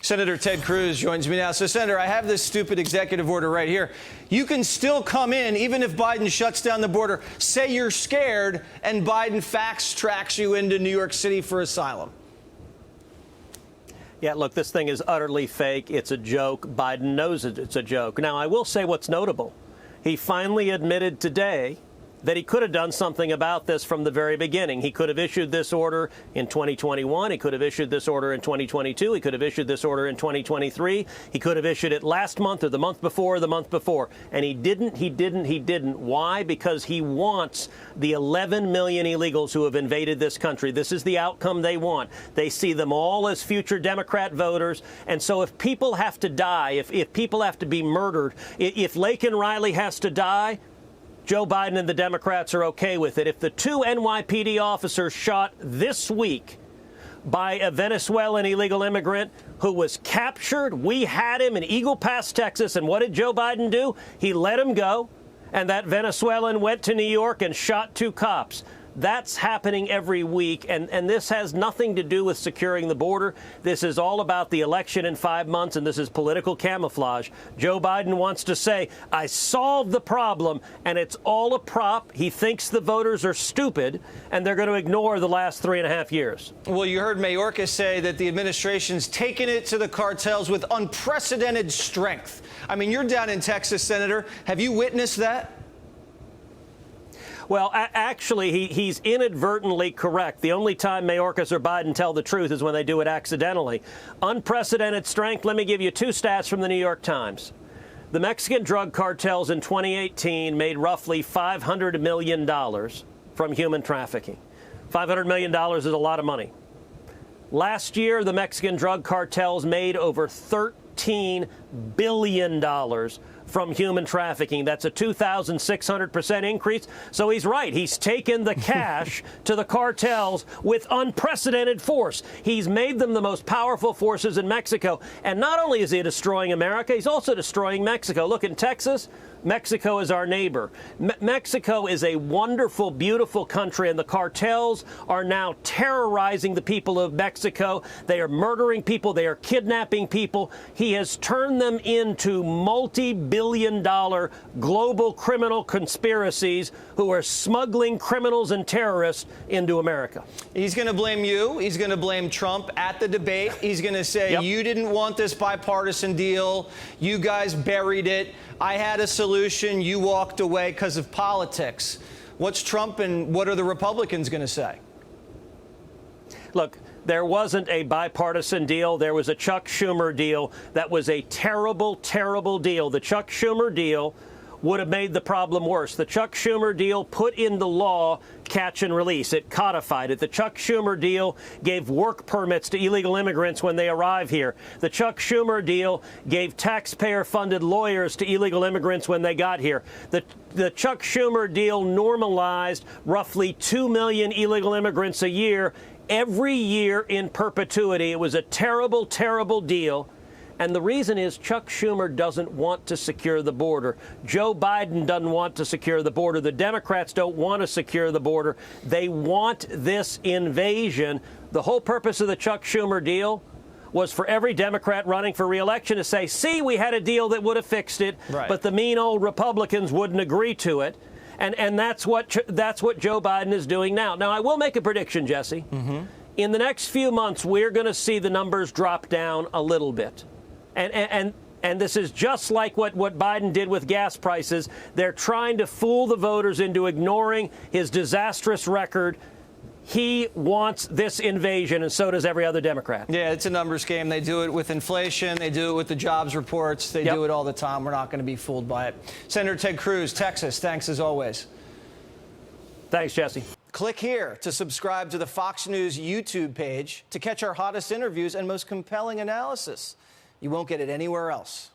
Senator Ted Cruz joins me now. So, Senator, I have this stupid executive order right here. You can still come in, even if Biden shuts down the border, say you're scared, and Biden fast tracks you into New York City for asylum. Yeah, look, this thing is utterly fake. It's a joke. Biden knows it's a joke. Now, I will say what's notable. He finally admitted today that he could have done something about this from the very beginning. He could have issued this order in 2021. He could have issued this order in 2022. He could have issued this order in 2023. He could have issued it last month or the month before or the month before. And he didn't. Why? Because he wants the 11 million illegals who have invaded this country. This is the outcome they want. They see them all as future Democrat voters. And so if people have to die, if people have to be murdered, if Laken Riley has to die, Joe Biden and the Democrats are okay with it. If the two NYPD officers shot this week by a Venezuelan illegal immigrant who was captured, we had him in Eagle Pass, Texas, and what did Joe Biden do? He let him go, and that Venezuelan went to New York and shot two cops. That's happening every week, and this has nothing to do with securing the border. This is all about the election in 5 months, and this is political camouflage. Joe Biden wants to say, I solved the problem, and it's all a prop. He thinks the voters are stupid, and they're going to ignore the last 3.5 years. Well, you heard Mayorkas say that the administration's taken it to the cartels with unprecedented strength. I mean, you're down in Texas, Senator. Have you witnessed that? Well, actually, he's inadvertently correct. The only time Mayorkas or Biden tell the truth is when they do it accidentally. Unprecedented strength. Let me give you two stats from the New York Times. The Mexican drug cartels in 2018 made roughly $500 million from human trafficking. $500 million is a lot of money. Last year, the Mexican drug cartels made over $13 billion from human trafficking. That's a 2,600% increase. So he's right. He's taken the cash to the cartels with unprecedented force. He's made them the most powerful forces in Mexico. And not only is he destroying America, he's also destroying Mexico. Look, in Texas, Mexico is our neighbor. Mexico is a wonderful, beautiful country, and the cartels are now terrorizing the people of Mexico. They are murdering people. They are kidnapping people. He has turned them into multi-billion-dollar global criminal conspiracies who are smuggling criminals and terrorists into America. He's going to blame you. He's going to blame Trump at the debate. He's going to say, You didn't want this bipartisan deal. You guys buried it. I had a solution. You walked away because of politics. What's Trump and what are the Republicans going to say? Look, there wasn't a bipartisan deal. There was a Chuck Schumer deal that was a terrible, terrible deal. The Chuck Schumer deal would have made the problem worse. The Chuck Schumer deal put into law catch and release. It codified it. The Chuck Schumer deal gave work permits to illegal immigrants when they arrive here. The Chuck Schumer deal gave taxpayer-funded lawyers to illegal immigrants when they got here. The Chuck Schumer deal normalized roughly 2 million illegal immigrants a year, every year in perpetuity. It was a terrible, terrible deal. And the reason is Chuck Schumer doesn't want to secure the border. Joe Biden doesn't want to secure the border. The Democrats don't want to secure the border. They want this invasion. The whole purpose of the Chuck Schumer deal was for every Democrat running for re-election to say, see, we had a deal that would have fixed it, but the mean old Republicans wouldn't agree to it. And that's what Joe Biden is doing now. Now, I will make a prediction, Jesse. In the next few months, we're going to see the numbers drop down a little bit. And this is just like what Biden did with gas prices. They're trying to fool the voters into ignoring his disastrous record. He wants this invasion, and so does every other Democrat. Yeah, it's a numbers game. They do it with inflation. They do it with the jobs reports. They do it all the time. We're not going to be fooled by it. Senator Ted Cruz, Texas, thanks as always. Thanks, Jesse. Click here to subscribe to the Fox News YouTube page to catch our hottest interviews and most compelling analysis. You won't get it anywhere else.